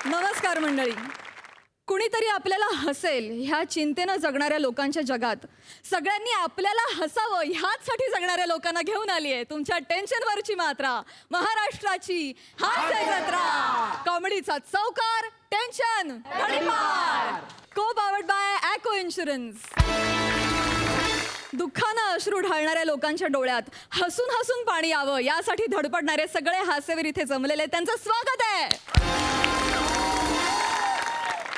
नमस्कार मंडळी. कुणीतरी आपल्याला हसेल ह्या चिंतेनं जगणाऱ्या लोकांच्या जगात सगळ्यांनी आपल्याला हसावं ह्याचसाठी जगणाऱ्या लोकांना घेऊन आली आहे तुमच्या टेन्शनवरची मात्रा, महाराष्ट्राची हास्य जत्रा, कॉमेडीचा चौकार, टेन्शन तडीपार. को पावर्ड बाय ॲको इन्शुरन्स. दुःखानं अश्रू ढाळणाऱ्या लोकांच्या डोळ्यात हसून हसून पाणी यावं यासाठी धडपडणारे सगळे हास्यवीर इथे जमलेले, त्यांचं स्वागत आहे.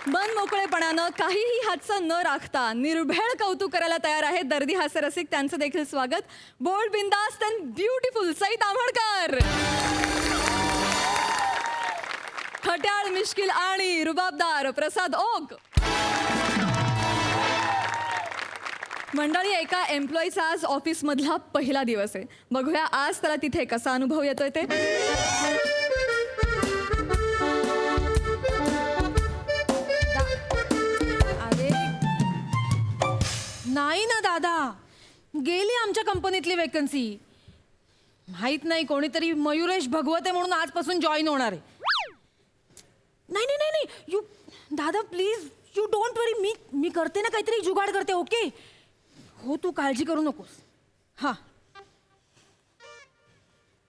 मन मोकळेपणानं काहीही हातचं न राखता निर्भेळ कौतुक करायला तयार आहेत दर्दी हास्यरसिक, त्यांचं देखील स्वागत. बोल्ड, बिंदास्त अँड ब्युटिफुल सई ताम्हणकर. खट्याळ, मिश्किल आणि रुबाबदार प्रसाद ओक. मंडळी, एका एम्प्लॉईचा आज ऑफिसमधला पहिला दिवस आहे. बघूया आज त्याला तिथे कसा अनुभव येतोय ते. नाही ना दादा, गेली आमच्या कंपनीतली वेकन्सी. माहित नाही, कोणीतरी मयुरेश भगवते म्हणून आजपासून जॉईन होणार आहे. नाही नाही नाही नाही, यू दादा प्लीज, यू डोंट वरी. मी करते ना, काहीतरी जुगाड करते. ओके हो, तू काळजी करू नकोस. हा,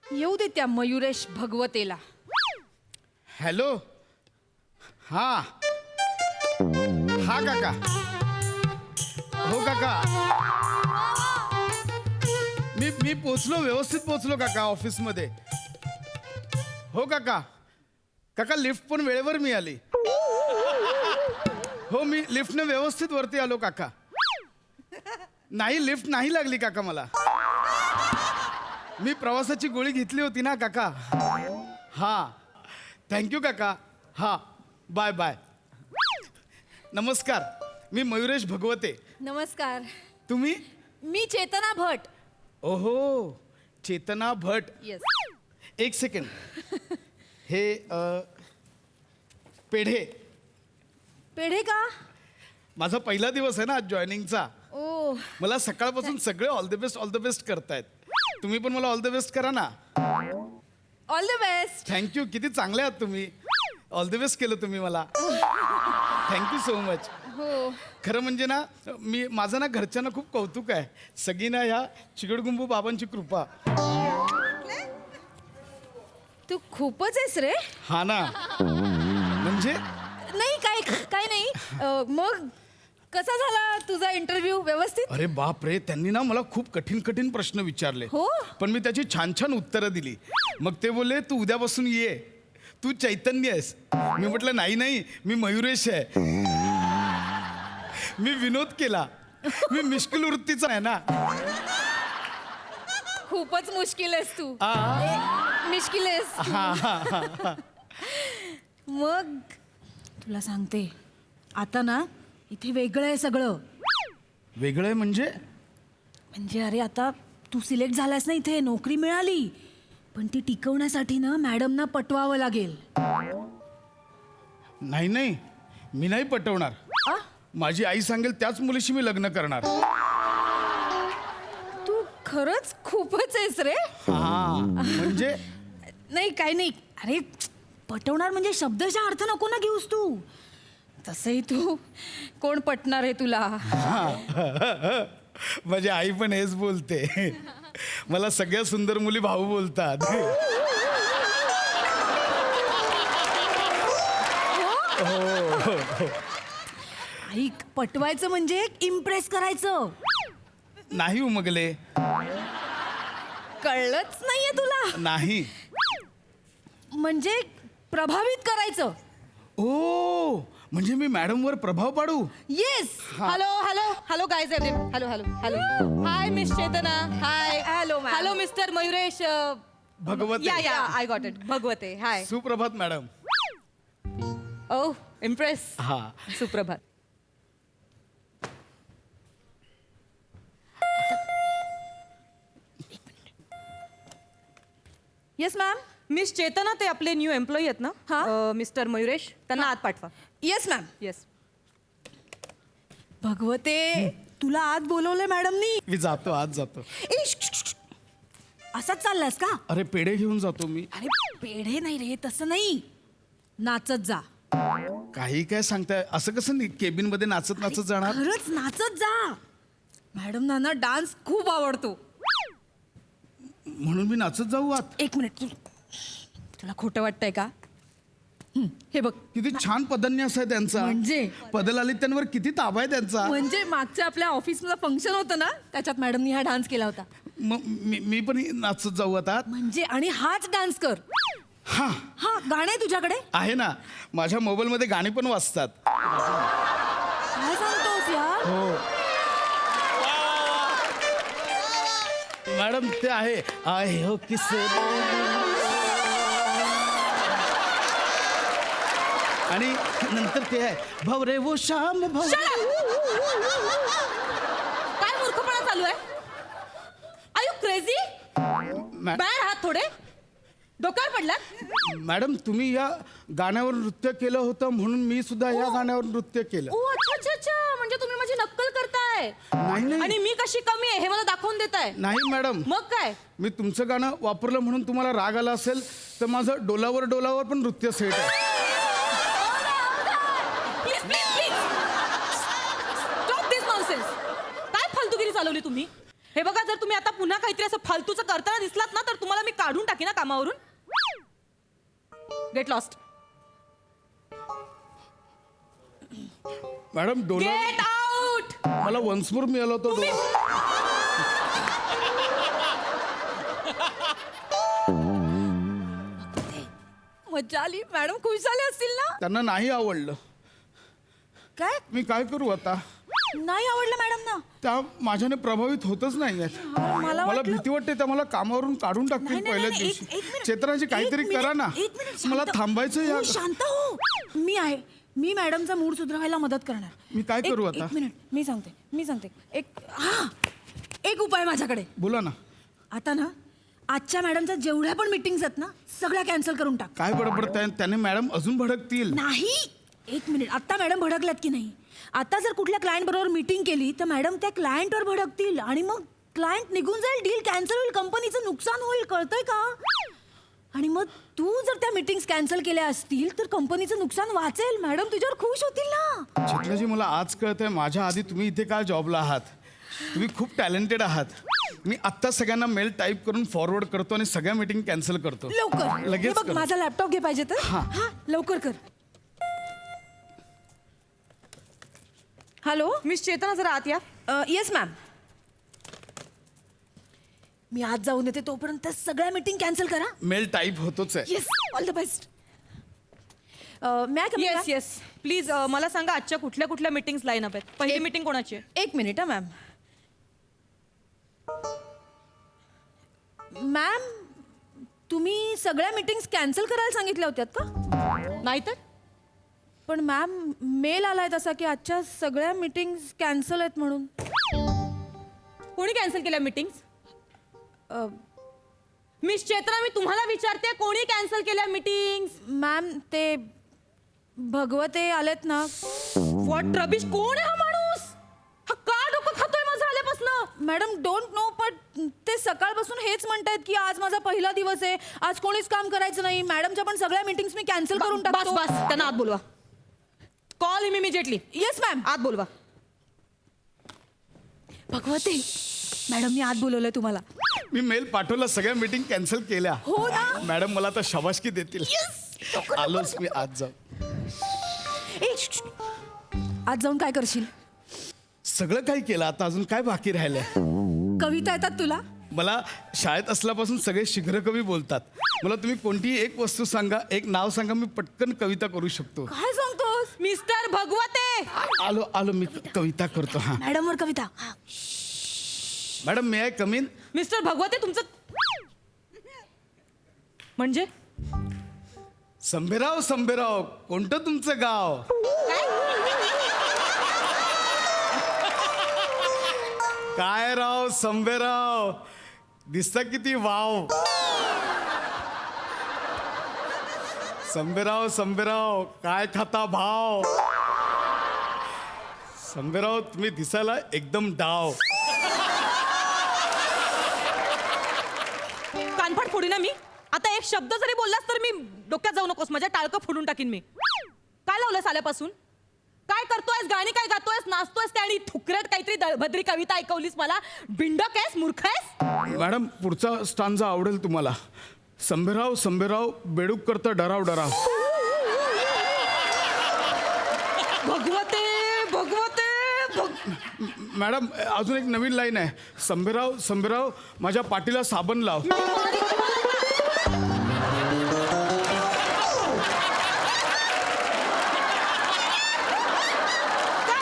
येऊ दे त्या मयुरेश भगवतेला. हॅलो. हा हा काका. हो काका, मी पोचलो, व्यवस्थित पोचलो काका ऑफिसमध्ये. हो काका. काका लिफ्ट पण वेळेवर मिळाली. हो, मी लिफ्टने व्यवस्थित वरती आलो काका. नाही, लिफ्ट नाही लागली काका मला. मी प्रवासाची गोळी घेतली होती ना काका. हा, थँक्यू काका. हा, बाय बाय. नमस्कार, मी मयुरेश भगवते. नमस्कार. तुम्ही? मी चेतना भट. ओहो, चेतना भट. येस. एक सेकंड. हे पेढे. पेढे का? माझा पहिला दिवस आहे ना आज जॉईनिंगचा. ओ, मला सकाळपासून सगळे ऑल द बेस्ट करतायत. तुम्ही पण मला ऑल द बेस्ट करा ना. All the best. थँक्यू. किती चांगले आहात तुम्ही. ऑल द बेस्ट केलं तुम्ही मला. Thank you so much. हो. खरं म्हणजे ना, माझं ना घरच्यांना खूप कौतुक आहे. सगळी ना ह्या चिगडगुंबू बाबांची कृपा. तू खूपच आहेस रे. हा ना, म्हणजे नाही काय नाही. मग कसा झाला तुझा इंटरव्ह्यू? व्यवस्थित? अरे बाप रे, त्यांनी ना मला खूप कठीण प्रश्न विचारले. हो? पण मी त्याची छान उत्तरं दिली. मग ते बोलले, तू उद्यापासून ये, तू चैतन्य आहेस. मी म्हटलं नाही, मी मयुरेश आहे. मी विनोद केला. मी मिश्किल वृत्तीचा आहे ना. खूपच मुश्किल आहेस तू. मिश्किल आहेस. मग तुला सांगते, आता ना इथे वेगळं आहे सगळं. वेगळं आहे म्हणजे? अरे आता तू सिलेक्ट झालास ना, इथे नोकरी मिळाली, पण ती टिकवण्यासाठी ना मॅडमना पटवावं लागेल. नाही, मी नाही पटवणार. माझी आई सांगेल त्याच मुलीशी मी लग्न करणार. तू खरंच खूपच आहेस रे. म्हणजे? नाही काही नाही. अरे पटवणार म्हणजे शब्दशः अर्थ नको ना घेऊस तू. तसंही तू कोण पटणार आहे तुला? माझी आई पण हेच बोलते. मला सगळ्या सुंदर मुली भाऊ बोलतात. ऐक, पटवायचं म्हणजे इम्प्रेस करायचं. नाही उमगले. कळलंच नाहीये तुला? नाही. म्हणजे प्रभावित करायचं. ओ, म्हणजे मी मॅडमवर प्रभाव पाडू? Yes. Hello guys, hello. Hi miss Chetna. Hi. Hello mister Mayuresh Bhagwate. या आय गॉट इट. भगवते. हाय. सुप्रभात मॅडम. ओ, इम्प्रेस. हा. सुप्रभात. Yes ma'am. मिस चेतना ते आपले न्यू एम्प्लॉई आहेत ना, मिस्टर मयुरेश, त्यांना आत पाठवा. Yes ma'am. येस. भगवते, तुला आत बोलवलंय मॅडमनी. मी जातो, आज जातो. असाच चाललास का? अरे पेढे घेऊन जातो मी. अरे पेढे नाही रे, तसं नाही, नाचत जा. काही काय सांगताय असं कसं केबिन मध्ये नाचत नाचत जाणार खरंच नाचत जा. मॅडम ना डान्स खूप आवडतो. म्हणून मी नाचत जाऊ आत. एक मिनिट तुला खोटं वाटतंय का? हे बघ किती छान पदन्यास आहे त्यांचा. म्हणजे? पदलालित्यांवर किती ताबा आहे त्यांचा. म्हणजे मागच्या आपल्या ऑफिसमध्ये फंक्शन होतं ना, त्याच्यात मॅडमनी हा डान्स केला होता. मग मी पण नाचत जाऊ आता. म्हणजे आणि हाच डान्स कर. हा हा गाणं आहे तुझ्याकडे? आहे ना, माझ्या मोबाईल मध्ये गाणी पण वाजतात. काय सांगतोस यार? हो मॅडम ते आहे हो किस. आणि नंतर ते आहे भवरे वो शाम भवरे. काय मूर्खपणा चालू आहे? Are you crazy? मॅ- बाहेर हात थोडे डोक्यावर पडलात? मॅडम तुम्ही या गाण्यावर नृत्य केलं होतं म्हणून मी सुद्धा या गाण्यावर नृत्य केलं. ओ अच्छा अच्छा अच्छा, म्हणजे तुम्ही माझी नक्कल करताय नाही आणि नाही मी कशी कमी आहे हे मला दाखवून देताय. नाही मॅडम, मग काय? मी तुमचं गाणं वापरलं म्हणून तुम्हाला राग आला असेल तर माझं डोलावर डोलावर पण नृत्य सेट आहे. Please please please stop this nonsense. काय फालतूगिरी चालवली तुम्ही? हे बघा, जर तुम्ही आता पुन्हा काहीतरी असं फालतूचं करताना दिसलात ना तर तुम्हाला मी काढून टाकी ना कामावरून. Get lost. Madam Dola get out. मला वन्स मोर मिळाला होता डोला. मजा आली. मॅडम खुश झाले असतील ना? त्यांना नाही आवडलं. काय मी काय करू आता. नाही आवडलं मॅडम ना? त्या माझ्याने प्रभावित होतच नाही आहेत. मला मला भीती वाटते त्या मला कामावरून काढून नाही, टाकतील नाही, पहिल्याच नाही, दिवशी. एक मिनिट. चेतनाजी काहीतरी एक मिनिट, करा ना. एक मिनिट, मला शांत. थांबायचं या. हो, शांत हो. मी आहे. मी मॅडमचा मूड सुधारायला मदत करणार. मी काय करू आता? एक मिनिट मी सांगते. एक उपाय माझ्याकडे. बोला ना. आता ना आजच्या मॅडमच्या जेवढ्या पण मीटिंग्स आहेत ना सगळ्या कॅन्सल करून टाक. काय बडबड त्याने मॅडम अजून भडकतील. नाही, एक मिनिट. आता मॅडम भडकल्यात की नाही? आता जर कुठल्या क्लायंट बरोबर मीटिंग केली तर मॅडम त्या क्लायंटवर भडकतील आणि मग क्लायंट निघून जाईल, डील कॅन्सल होईल, कंपनीचं नुकसान होईल. कळतंय का? आणि मग तू जर त्या मीटिंग्स कॅन्सल केल्या असतील तर कंपनीचं नुकसान वाचेल. मॅडम तुझ्यावर खुश होतील ना. चेतनाजी मला आज कळतंय माझ्या आधी तुम्ही इथे काय जॉबला आहात. तुम्ही खूप टॅलेंटेड आहात. मी आत्ता सगळ्यांना मेल टाईप करून फॉरवर्ड करतो आणि सगळ्या मीटिंग कॅन्सल करतो. लवकर लगेच हे बघ, कर. माझा लॅपटॉप घे पाहिजे तर. हा. हा लवकर कर. हॅलो. मिस चेतना, जरा आत या. Yes ma'am. मी आज जाऊन येते, तोपर्यंत सगळ्या मीटिंग कॅन्सल करा. मेल टाईप होतोच आहे. Yes, all the best. Ma'am yes yes please मला सांगा आजच्या कुठल्या कुठल्या मीटिंग्स लाईन अप आहेत. पहिली मीटिंग कोणाची आहे? एक मिनिट हा मॅम. मॅम तुम्ही सगळ्या मीटिंग्स कॅन्सल करायला सांगितल्या होत्यात का? नाहीतर पण मॅम मेल आलाय तसा की आजच्या सगळ्या मीटिंग्स कॅन्सल आहेत म्हणून. कोणी कॅन्सल केल्या मीटिंग्स? मिस चेतना, मी तुम्हाला विचारते कोणी कॅन्सल केल्या मीटिंग्स? मॅम ते भगवते आलेत ना. व्हॉट रबिश, कोण आहे हा माणूस? हा का डोकं खातोय माझं आल्यापासून? मॅडम डोंट नो, पण ते सकाळपासून हेच म्हणतायत की आज माझा पहिला दिवस आहे, आज कोणीच काम करायचं नाही. मॅडमच्या पण सगळ्या मीटिंग्स मी कॅन्सल करून बस टाकतो. बस, त्यांना आत बोलवा. कॉल हिम इमिजिएटली. Yes ma'am. आत बोलवा. भगवते मॅडमनी आत बोलवलंय तुम्हाला. मी मेल पाठवला, सगळ्या मीटिंग कॅन्सल केल्या. हो ना. मॅडम मला आता शाबासकी देतील. आलोच मी आज जाऊ. आज जाऊन काय करशील? सगळं काही केलं, आता अजून काय बाकी राहिलंय. कविता येतात तुला? मला शाळेत असल्यापासून सगळे शीघ्र कवी बोलतात. मला तुम्ही कोणतीही एक वस्तू सांगा, एक नाव सांगा, मी पटकन कविता करू शकतो. काय सांगतोस? मिस्टर भगवते. आलो मी कविता करतो. हा मॅडमवर कविता. Madam may I come in? Mister Bhagwate, तुमचं म्हणजे संभेराव कोणतं तुमचं गाव? काय राव संभेराव, दिसता किती वाव. संभेराव काय खाता भाव. संभेराव तुम्ही दिसायला एकदम डाव. कानफाट फोडी ना मी. आता एक शब्द जरी बोललास तर मी डोक्यात जाऊ नकोस, माझ्या टाळकं फोडून टाकीन मी. काय लावलं चालवलंयस आल्यापासून? काय करतोयस, गाणी काय गातोयस, नाचतोयस ते आणि थुकरट काहीतरी दळभद्री कविता ऐकवलीस मला. बिंडक आहेस, मूर्ख आहेस? मॅडम पुढचा स्टांजा आवडेल तुम्हाला. संभेराव संभेराव बेडूक करतं डराव डराव. भगवते भगवते मॅडम अजून एक नवीन लाईन आहे. संभेराव संभेराव माझ्या पाठीला साबण लाव. काय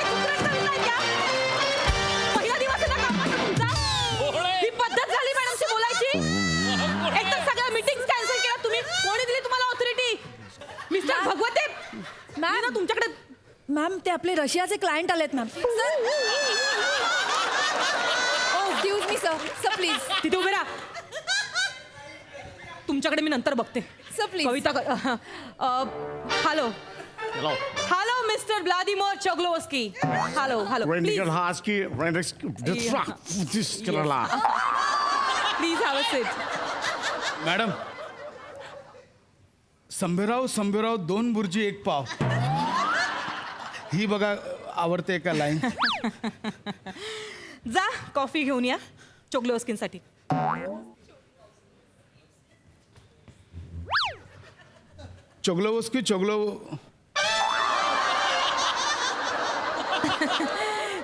थुकरट कविता आहे त्या? पहिला दिवस आहे ना कामाचा तुमचा? ही पद्धत झाली मॅडमशी बोलायची? एकतर सगळ्या मीटिंग कॅन्सल केल्या तुम्ही. कोणी दिली तुम्हाला ऑथॉरिटी? मिस्टर भगवते मॅम ना तुमच्याकडे. मॅम ते आपले रशियाचे क्लायंट आलेत ma'am. Sir excuse me sir. Sir please. तिथे उभे राहा. तुमच्याकडे मी नंतर बघते. Sir please. कविता hello hello mister Vladimir Choglovsky. Hello hello please please have a seat. Madam Sambherao Sambherao 2 bhurji 1 pav. ही बघा आवडते का लाईन. जा कॉफी घेऊन या चोग्लोवस्कींसाठी. Choglovsky Choglo.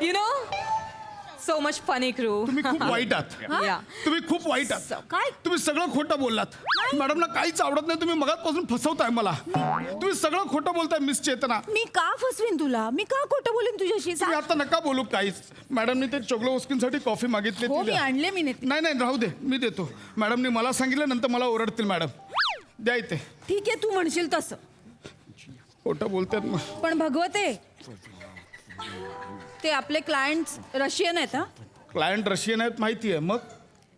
You know so much funny crew. तुम्ही खूप वाईट आहात. या तुम्ही खूप वाईट आहात. काय? तुम्ही सगळं खोटं बोललात. मॅडमला काहीच आवडत नाही. तुम्ही मगाचपासून फसवताय मला. तुम्ही सगळं खोटं बोलताय मिस चेतना. मी का फसवीन तुला? मी का खोटं बोलेन तुझ्याशी? तुम्ही आता नका बोलू काहीच. मॅडमने ते चोगलोवस्कींसाठी कॉफी मागितली. हो मी आणले मी नेते. नाही नाही राहू दे मी देतो. मॅडमने मला सांगितलं नंतर मला ओरडतील मॅडम. द्या इथे. ठीक आहे तू म्हणशील तसं. खोटं बोलतात मग. पण भगवते ते आपले क्लायंट्स रशियन आहेत. हा क्लायंट रशियन आहेत माहिती आहे. मग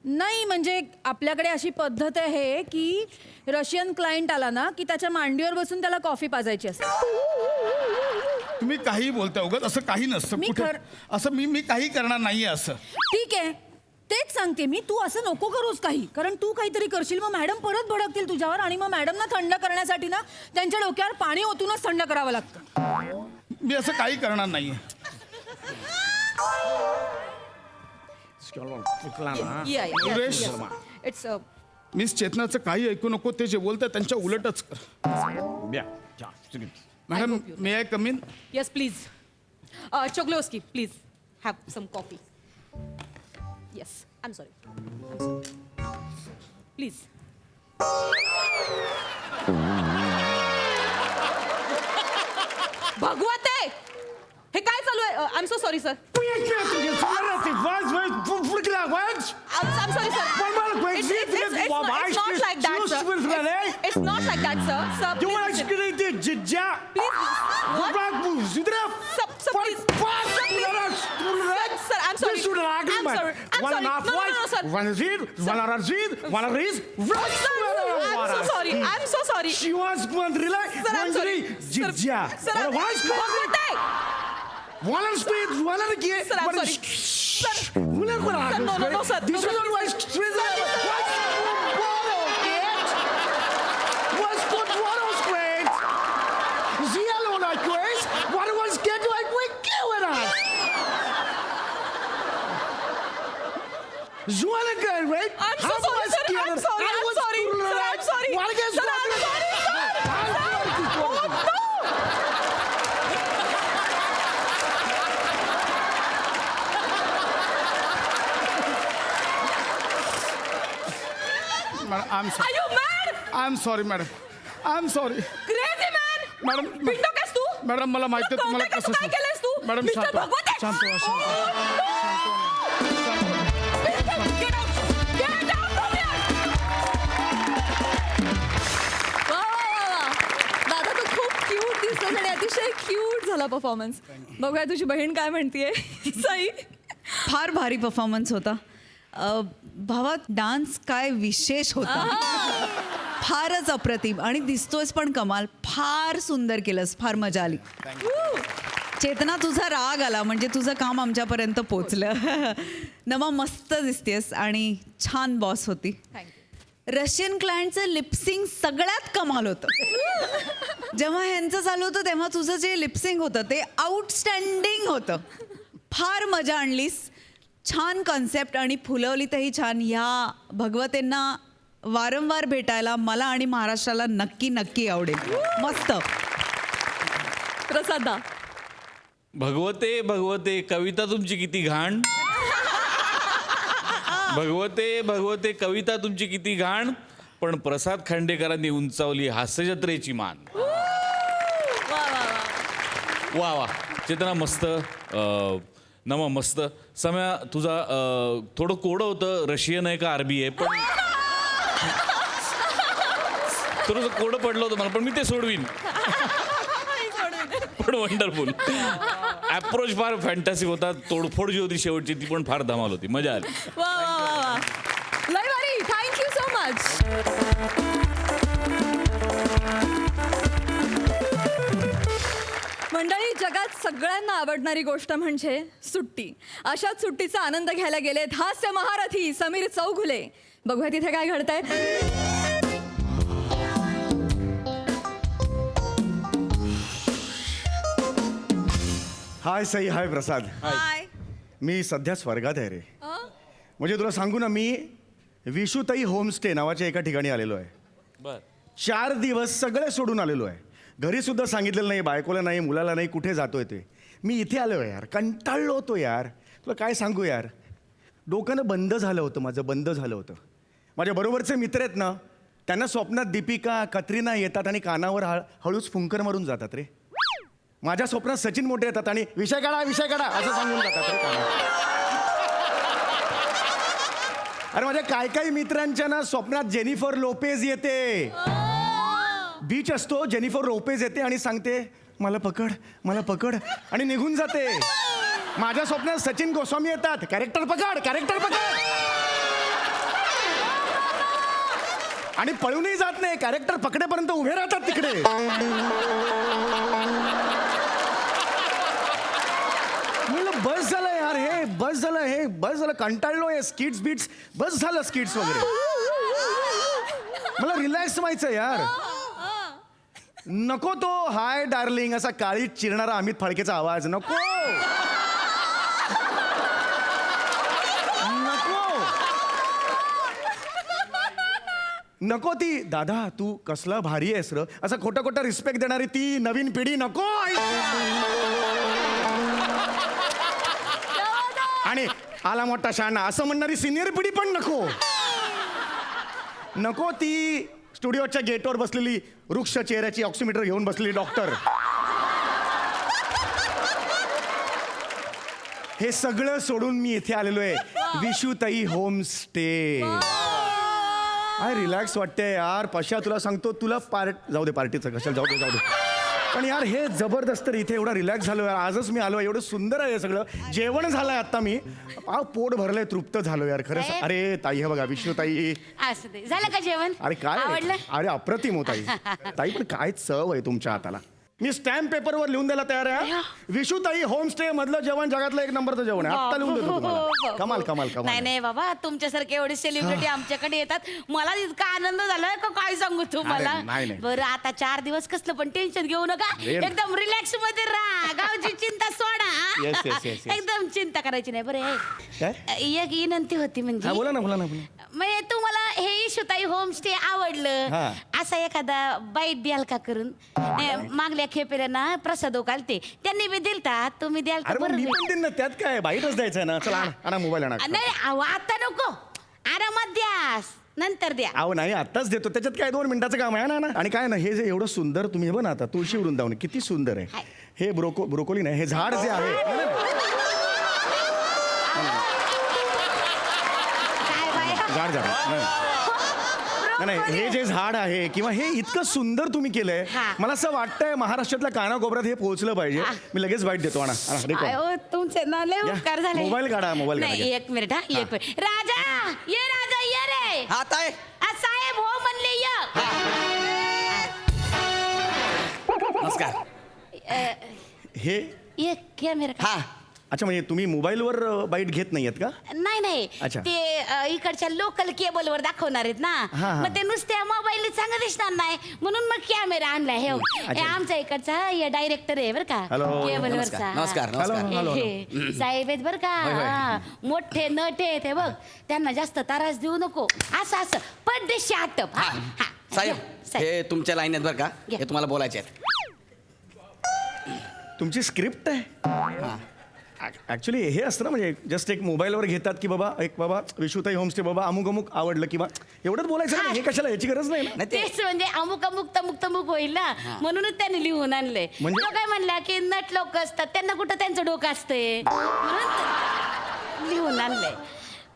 नाही म्हणजे आपल्याकडे अशी पद्धत आहे की रशियन क्लायंट आला ना की त्याच्या मांडीवर बसून त्याला कॉफी पाजायची असते. तुम्ही काही बोलताय उगाच. असं काही नसतं मी कुठे. असं मी काही करणार नाहीये असं. ठीक आहे तेच सांगते मी. तू असं नको करूस काही. कारण तू काहीतरी करशील मग मॅडम परत भडकतील तुझ्यावर आणि मग मॅडमना थंड करण्यासाठी ना त्यांच्या डोक्यावर पाणी ओतूनच थंड करावं लागतं. मी असं काही करणार नाहीये. सुरेश. इट्स मिस चेतनाचं काही ऐकू नको. ते जे बोलतात त्यांच्या उलटच कर. Madam may I come in. Yes please. Choglovsky please have some coffee. Yes I am sorry please. Bhagwate हे काय चालू आहे? I am so sorry sir. I'm sorry, sir. It's not like that, sir. It's not like that, sir. Sir, please. Please. What? Sir, please. Sir, I'm sorry. I'm sorry. I'm sorry. No, sir. I'm so sorry. I'm so sorry. Sir, I'm sorry. Sir, Bhagwate. Sir, I'm sorry. Sir. Sir, no, sir. This is not what's I'm so sorry, sir. I'm sorry. I'm sorry. Sir, I'm sorry. Sir, I'm sorry, sir. Oh, no. I am Are you mad? I am sorry madam. I am sorry Crazy man. Madam. बिंडो केस तू? Madam मला माहिती आहे तुम्हाला तुला कसं. कळतंय का तू काय केलंयस तू? Madam Mr. शांत व्हा. भगवते. शांत व्हा, शांत व्हा. Get out. Get out from here. वा, वा, वा, वा. दादा तू खूप क्यूट दिसतोस आणि अतिशय क्यूट झाला परफॉर्मन्स. बघूया तुझी बहीण काय म्हणतीये. सई. फार भारी परफॉर्मन्स होता. भावा डान्स काय विशेष होता. फारच अप्रतिम आणि दिसतोयस पण कमाल. फार सुंदर केलंस. फार मजा आली. चेतना तुझा राग आला म्हणजे तुझं काम आमच्यापर्यंत पोचलं. नमा मस्त दिसतेस आणि छान बॉस होती. रशियन क्लायंटचं लिपसिंग सगळ्यात कमाल होतं. जेव्हा ह्यांचं चालू होतं तेव्हा तुझं जे लिपसिंग होतं ते आउटस्टँडिंग होतं. फार मजा आणलीस, छान कॉन्सेप्ट आणि फुलवलीतही छान. ह्या भगवतेंना वारंवार भेटायला मला आणि महाराष्ट्राला नक्की नक्की आवडेल. मस्त. प्रसादा. भगवते भगवते कविता तुमची किती घाण. भगवते भगवते कविता तुमची किती घाण, पण प्रसाद खांडेकरांनी उंचावली हास्यजत्रेची मान. वा वा चेतना मस्त. नमा मस्त. सम्या तुझा थोडं कोडं होतं, रशियन आहे का अरबी आहे, पण थोडंसं कोडं पडलं होतं मला, पण मी ते सोडवीन. पण वंडरफुल अप्रोच फार फॅन्टॅसिक होता. तोडफोड जी होती शेवटची ती पण फार धमाल होती, मजा आली. वा वा वा वा, लय भारी. Thank you so much. मंडळी, जगात सगळ्यांना आवडणारी गोष्ट म्हणजे सुट्टी. अशाच सुट्टीचा आनंद घ्यायला गेलेत हास्य महारथी समीर चौघुले. बघूया तिथे काय घडतंय. हाय सई, हाय प्रसाद. हाय. मी सध्या स्वर्गात आहे रे. म्हणजे तुला सांगू ना, मी विशुताई होमस्टे नावाच्या एका ठिकाणी आलेलो आहे. बर 4 दिवस सगळे सोडून आलेलो आहे. घरी सुद्धा सांगितलेलं नाही, बायकोला नाही, मुलाला नाही, कुठे जातोय ते. मी इथे आलो आहे यार, कंटाळलो होतो यार. तुला काय सांगू यार, डोकं बंद झालं होतं माझं, बंद झालं होतं. माझ्या बरोबरचे मित्र आहेत ना, त्यांना स्वप्नात दीपिका, कतरिना येतात आणि कानावर हळूच फुंकर मारून जातात रे. माझ्या स्वप्नात सचिन मोठे येतात आणि विषय काढा असं सांगून जातात रे कानावर. अरे माझ्या काही मित्रांच्या ना स्वप्नात जेनिफर लोपेज येते. बीच असतो, जेनिफर लोपेज येते आणि सांगते मला पकड आणि निघून जाते. माझ्या स्वप्नात सचिन गोस्वामी येतात, कॅरेक्टर पकड आणि पळूनही जात नाही, कॅरेक्टर पकडेपर्यंत उभे राहतात तिकडे. म्हणलं बस झालं यार, बस झालं कंटाळलो आहे. स्किट्स बीट्स बस झालं, स्किट्स वगैरे. मला रिलॅक्स व्हायचं यार. नको तो हाय डार्लिंग असा काळीत चिरणारा अमित फाळकेचा आवाज नको. नको ती दादा तू कसला भारी आहेस र असा खोटा रिस्पेक्ट देणारी ती नवीन पिढी नको. आणि आला मोठा शहाणा असं म्हणणारी सिनियर पिढी पण नको. ती स्टुडिओच्या गेटवर बसलेली वृक्ष चेहऱ्याची ऑक्सिमीटर घेऊन बसलेली डॉक्टर. हे सगळं सोडून मी इथे आलेलो आहे विशुताई होमस्टे. आय रिलॅक्स वाटते यार. पशा तुला सांगतो, तुला जाऊ दे पार्टीचं कशाला, जाऊ दे. पण यार हे जबरदस्त रे, इथे एवढा रिलॅक्स झालो यार. आजच मी आलो, एवढं सुंदर आहे सगळं. जेवण झालंय आता, मी पोट भरलंय, तृप्त झालो यार खरंच. अरे ताई हे बघा विष्णुताई. असं ते झालं का जेवण? अरे काय आवडलं? अरे अप्रतिम हो ताई. ताई पण काय चव आहे तुमच्या हाताला. मी स्टॅम्प पेपरवर लिहून द्यायला तयार आहे. विशुताई होमस्टे मधलं जेवण जगातलं 1 नंबरचं जेवण आहे. आत्ता लिहून देतो तुम्हाला. कमाल. नाही बाबा, तुमच्यासारखे एवढे सेलिब्रिटी आमच्याकडे येतात, मला इतका आनंद झालाय का काय सांगू तुम्हाला. नाही. बरं आता 4 दिवस कसलं पण टेन्शन घेऊ नका, एकदम रिलॅक्स मध्ये राहा. गावची चिंता सोडा. Yes. एकदम चिंता करायची नाही. बरं काय? एक विनंती होती म्हणजे, बोला ना. म्हणजे तुम्हाला हे इशुताई होमस्टे आवडलं, हा. असा एखादा बाईट द्याल का करून? मागल्या खेपेला ना प्रसाद ओकालते, त्यांनी बी दिलता, तुम्ही द्याल का? अरे मग मी बरं पण देईन ना, त्यात काय बाईटच द्यायचं ना. चला आणा मोबाईल आणा. नाही अहो, आता नको, आरामात द्या, नंतर द्या. अहो नाही आत्ताच देतो, त्याच्यात काय 2 मिनिटाचं काम आहे ना. आणि काय ना हे जे एवढं सुंदर तुम्ही हे बघा आता तुळशी वृंदावन किती सुंदर आहे. हाय. हे ब्रोकोली नाही, हे झाड जे आहे काय बाया? झाड नाही हे जे झाड आहे किंवा हे इतकं सुंदर तुम्ही केलंय, हा. मला असं वाटतंय महाराष्ट्रातल्या कानाकोपऱ्यात हे पोहोचलं पाहिजे. मी लगेच बाईट देतो. आणा अहो, तुमचे ना लय या, उपकार झाले. मोबाईल काढा, मोबाईल काढा. नाही, 1 मिनिट हा, 1 मिनिट. राजा ये रे. हा ताय साहेब हो म्हणले नमस्कार. हे ये कॅमेरा हा अच्छा, म्हणजे तुम्ही मोबाईलवर बाईट घेत नाहीयेत का? नाही नाही अच्छा. ते इकडच्या लोकल केबलवर दाखवणार आहेत ना हा. मग ते नुसत्या मोबाईलने चांगलं दिसणार नाही म्हणून मग कॅमेरा आणलाय हे अच्छा. आमच्या इकडचा डायरेक्टर आहे बरं का हॅलो. केबलवरचा नमस्कार, हॅलो, नमस्कार. हॅलो. साहेब आहेत बरं का हा. मोठे नट आहेत हे बघ त्यांना जास्त त्रास देऊ नको असं असं पडदेशी आटप हा. हा. साहेब साहेब. हे तुमच्या लाईन आहेत बरं का घ्या. हे तुम्हाला बोलायचे आहेत. तुमची स्क्रिप्ट आहे? ऍक्च्युली हे असतं ना, म्हणजे जस्ट एक मोबाईलवर घेतात की बाबा विशुताई होमस्टे बाबा अमुक अमुक आवडलं किंवा एवढंच बोलायचं ना, हे कशाला, याची गरज नाही ना. नाही ते तेच म्हणजे अमुक अमुक तमुक तमुक होईल ना म्हणूनच त्यांनी लिहून आणलंय म्हणजे? तो काय म्हणला की नट लोक असतात त्यांना कुठं त्यांचं डोकं असतंय म्हणून लिहून आणलंय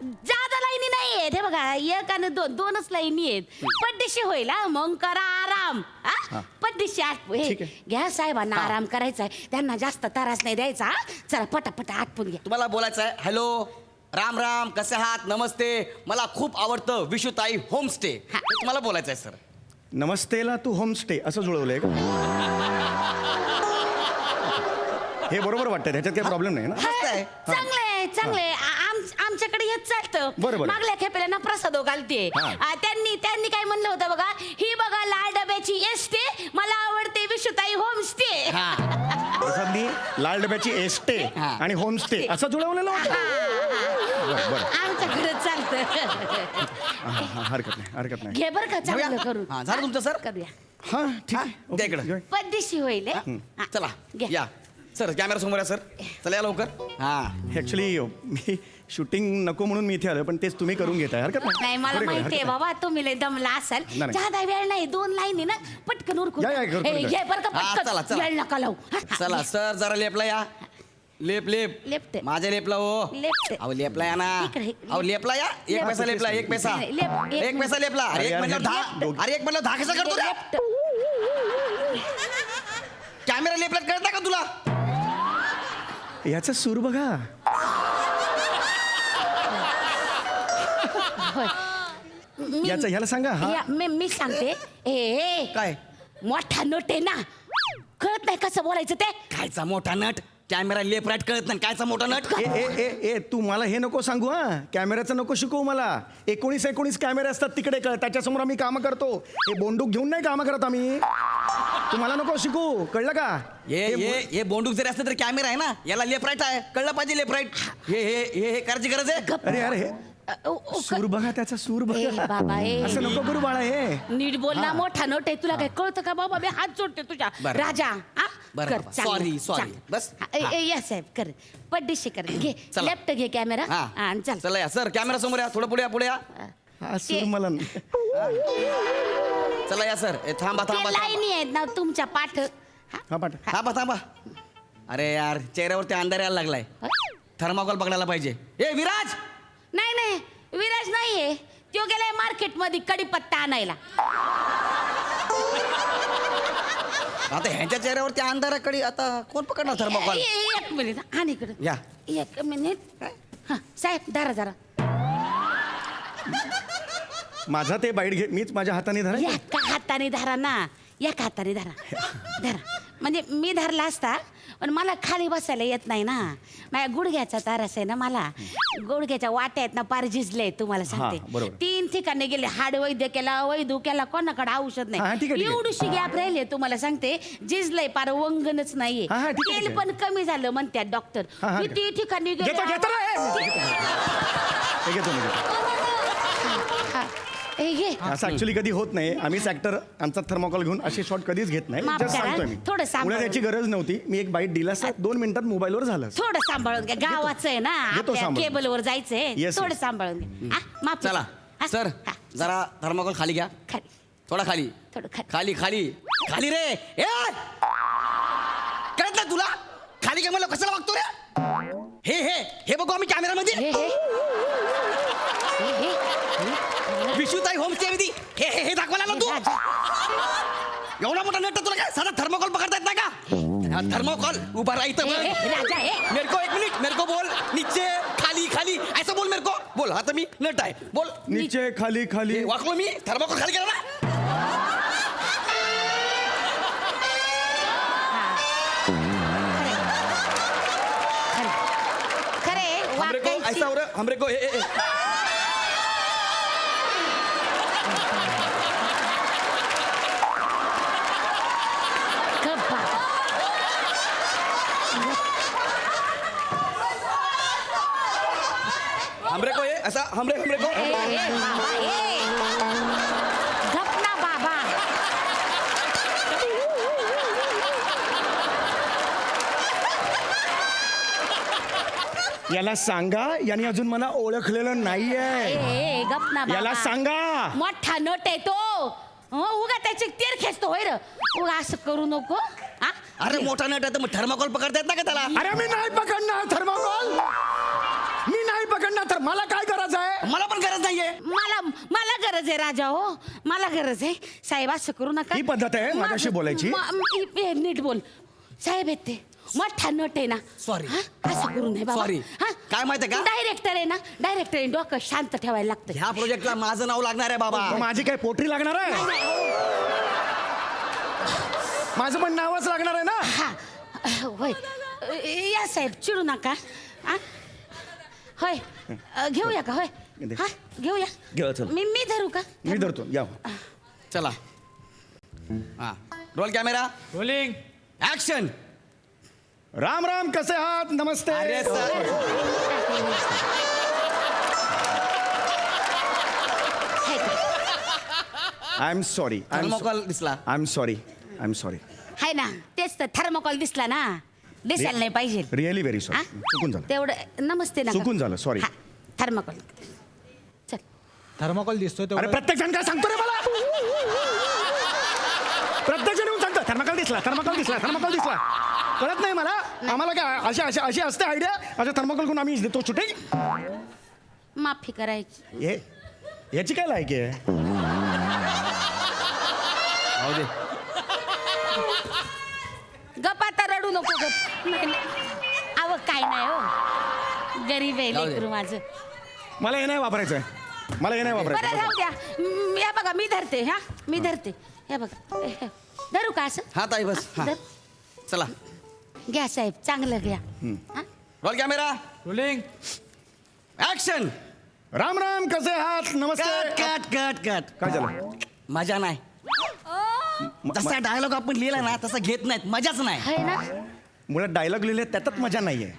जादा लाईनी नाही आहेत हे बघा एक आणि दोनच लाईनी आहेत पड्डीशी होईल हा मग करा आराम हा? पड्डीशी आटपू हे ठीक आहे. घ्या साहेबांना आराम करायचा आहे त्यांना जास्त त्रास नाही द्यायचा हा? चला पटापट आटपून घ्या तुम्हाला बोलायचं आहे. हॅलो, राम राम, कसे आहात, नमस्ते. मला खूप आवडतं विशुताई होमस्टे. हे तुम्हाला बोलायचं आहे सर. नमस्तेला तू होमस्टे असं जुळवलंय का? हे बरोबर वाटतंय, त्याच्यात काही प्रॉब्लेम नाही ना? मस्त आहे. चांगलंय आमच्याकडे हेच चालतं बरं, बरं. मागल्या खेपेला ना प्रसाद घालते हा. त्यांनी काय म्हणलं होतं बघा ही बघा लाल डब्याची एसटे मला आवडते विशुताई होमस्टे प्रसादनी लाल डब्याची एस्टे हा. आणि होमस्टे असं जुळवलेलं होतं. बरं, बरं. आमच्याकडे चालतं हरकत नाही. घे बरं का चांगलं करून हा, झालं तुमचं सर? करूया हा ठीक आहे. द्या ओके, इकडं. घेऊया. पद्धतशी होईल हे? हा. चला घ्या. या सर, कॅमेरा समोर या सर. चला या लवकर. हा ऍक्च्युली मी शूटिंग नको म्हणून मी इथे आलो, पण तेच तुम्ही करून घेताय, हरकत नाही मला बरं, माहितीये हरकत बाबा तुम्ही लय दमला असाल नाही, नाही. जादा वेळ नाही 2 लाईनी ना पटकन उरकून या, करू, ए, घे बरं का हा, चला, पटकन चला. वेळ नका लावू हा, हा, चला घे. सर, जरा लेपला या. लेप लेफ्ट. माझ्या लेपला हो. लेफ्ट. अहो लेपला या ना. इकडे. अहो लेपला या. एक लेफ्ट. पैसा लेपला, एक पैसा. नाही, लेफ्ट. एक एक पैसा लेपला. अरे एक यार, म्हणलं हे 10. दोघं- अरे एक म्हणलं 10 कसा करतो रे? लेफ्ट. कॅमेरा लेपल्यात कळत नाही का तुला? याचा सूर बघा. मी- ह्याला सांगा. हा. मी सांगते ए काय? मोठा नोट आहे ना कळत नाही कसं बोलायचं ते खायचा मोठा नट. कॅमेरा लेप राईट कळत नाही. कायचा मोठा नट? ए ए ए ए तू मला हे नको सांगू, हा कॅमेऱ्याचं नको शिकवू मला. 19 कॅमेरे असतात तिकडे, त्याच्यासमोर आम्ही कामं करतो. हे बोंडूक घेऊन नाही कामं करत आम्ही. तुम्हाला नको शिकू, कळलं का? हे बोंडूक जरी असलं तरी कॅमेरा आहे ना, याला लेप राईट आहे. कळलं पाहिजे लेप राईट. हे करायची गरज आहे. अरे यार, हे सूर बघा, त्याचा सूर ए बघा. बाबा ए असं नको करू बाळा हे. नीट बोल ना मोठा नोट आहे तुला काय कळतं का बाबा मी हात जोडते तुझ्या बरं. राजा हा बरं, कर बाबा. चांगलं, Sorry, sorry. चांगलं. बस. या साहेब कर पड्डीशी कर घे चला. लेफ्ट घे कॅमेरा हा आणि चल चला या सर, कॅमेरा समोर या. थोडं पुढे या, पुढे या. हा सूर मला चला या सर. थांबा ते थांबा थांबा. लाईनी आहेत ना तुमच्या पाठ हा पाठ. थांबा थांबा. अरे यार, चेहऱ्यावरती अंधार यायला लागलाय. थर्माकोल पकडायला पाहिजे. ए विराज, नाही नाही विराज नाहीये तो गेलाय मार्केटमध्ये कडीपत्ता आणायला आता ह्यांच्या चेहऱ्यावरती अंधाराकडे आता कोण पकडणार थर्माकोल? एक मिनिट आणि इकडे या. एक मिनिट हा साहेब धरा जरा माझा ते बाईट घे, मीच माझ्या हाताने धरा. एका हाताने धरा ना एका हाताने धरा धरा म्हणजे मी धरला असता पण मला खाली बसायला येत नाही ना माझ्या गुडघ्याचा त्रास आहे ना मला गुडघ्याच्या वाट्या आहेत ना पार झिजले तुम्हाला सांगते बरोबर. 3 ठिकाणी गेले हाड वैद्य केला वैद्य केला कोणाकडे औषध हा, ठीक आहे, नाही ठीक आहे. एवढीशी गॅप राहिली तुम्हाला सांगते झिजलंय पार वंगणच नाहीये हा, ठीक आहे, तेल ठीक पण कमी झालं म्हणतात डॉक्टर हा, हा, किती ठिकाणी घेतो गेले घेतो ना हे घेतो मी घेतो. हा, हे घे असं ऍक्च्युली कधी होत नाही. आम्हीच ऍक्टर आमचा थर्माकोल घेऊन असे शॉट कधीच घेत नाही. माफ Just करा, सांगतोय मी. थोडं सांभाळून. मुळात याची गरज नव्हती. मी एक बाईट दिला असता 2 मिनिटात मोबाईलवर झालं असतं. थोडं सांभाळून घ्या गावाचं आहे ना घेतो आपल्या सांभाळून. केबलवर जायचंय Yes, थोडं yes. सांभाळून घ्या माफ चला हा, सर, हा, जरा थर्माकोल खाली घ्या. खाली थोडा खाली. थोडं खाली खाली खाली खाली रे. ए कळत नाही तुला? खाली काय म्हणलं कशाला वागतो रे? हे बघू आम्ही कॅमेरामध्ये. हे हे विशुताई होमस्टे मध्ये हे दाखवायला ना तू. राजा. एवढा मोठा नट तुला काय साधा थर्माकोल पकडता येत नाही का? थर्माकोल उभा राहायचं हे, हे, राजा हे मेरे को 1 मिनिट, मेरे को बोल नीचे खाली खाली ऐसा बोल मेरे को. बोल आता मी नट आहे बोल. नीचे खाली खाली. हे वाकलो मी. थर्माकोल खाली केला ना. ऐसा हो रहा है, हमरे को ए. गप्पा. हमरे को ऐसा हमरे को ए, बाबा, ए. गप ना बाबा. याला सांगा याने अजून मला ओळखलेलं नाहीये. ए, गप ना बाबा. याला सांगा. मोठा नट आहे तो. उगा त्याचे तेर खेचतो होय र. उगा असं करू नको. हा? अरे मोठा नट आहे तर मग थर्माकोल पकडता येत ना का त्याला? अरे मी नाही पकडणार थर्माकोल. मी नाही पकडणार तर मला काय करायचं आहे? मला पण गरज नाहीये. मला गरज आहे राजा हो. मला गरज आहे. साहेब असं करू नका. ही पद्धत आहे माझ्याशी बोलायची? नीट बोल. साहेब आहेत ते. मोठा नट आहे ना. Sorry. हा? असं करू नये बाबा. Sorry. काय माहितीये का? डायरेक्टर आहे ना. डायरेक्टर आहे. डोकं शांत ठेवायला लागतं. ह्या प्रोजेक्टला माझं नाव लागणार आहे बाबा. माझी काय पोटरी लागणार आहे? माझं पण नावच लागणार आहे ना. हा होय. या साहेब चिडू नका. हा? होय. घेऊया का होय? हा घेऊया. घेऊ, चल. मी धरू का? मी धरतो या. चला हा roll camera rolling. Action. Ram Ram कसे आहात? नमस्ते. अरे sir I am sorry. Thermocol दिसला. I am sorry. I am sorry. हाय ना तेच तर थर्मोकॉल दिसला ना. दिसायला नाही पाहिजे. रिअली व्हेरी हा? सॉरी. चुकून झालं. तेवढं नमस्ते ना. चुकून झालं, sorry. थर्मोकॉल. चल. थर्माकोल दिसतोय अरे तेवढं. प्रत्येक जण काय सांगतो रे मला? प्रत्येक जण येऊन सांगतो थर्माकोल दिसला, थर्माकोल दिसला, थर्माकोल दिसला. कळत नाही मला. आम्हाला काय अशी असते आयडिया. अशा थर्माकोल करून आम्ही देतो शूटिंग. माफी करायची. याची काय लायकी आहे? जाऊ दे. गप आता रडू नको गप. अव काय नाही हो. गरीब आहे जाऊ दे. लेकरू माझं. मला हे नाही वापरायचं आहे. मला हे नाही बरं वापरायचं. राहू द्या. या बघा मी धरते. हा मी धरते. हे बघा. धरू का असं? हा ताई बस. हा धर. चला घ्या साहेब चांगलं घ्या. हा? Roll camera rolling. Action. Ram Ram कसे आहात? कट नमस्ते. Cut cut cut. काय झालं? मजा नाही. तसा डायलॉग आपण लिहिला ना तसा घेत नाहीत. मजाच नाही. है ना. मुळात डायलॉग लिहिले त्यातच मजा नाहीये.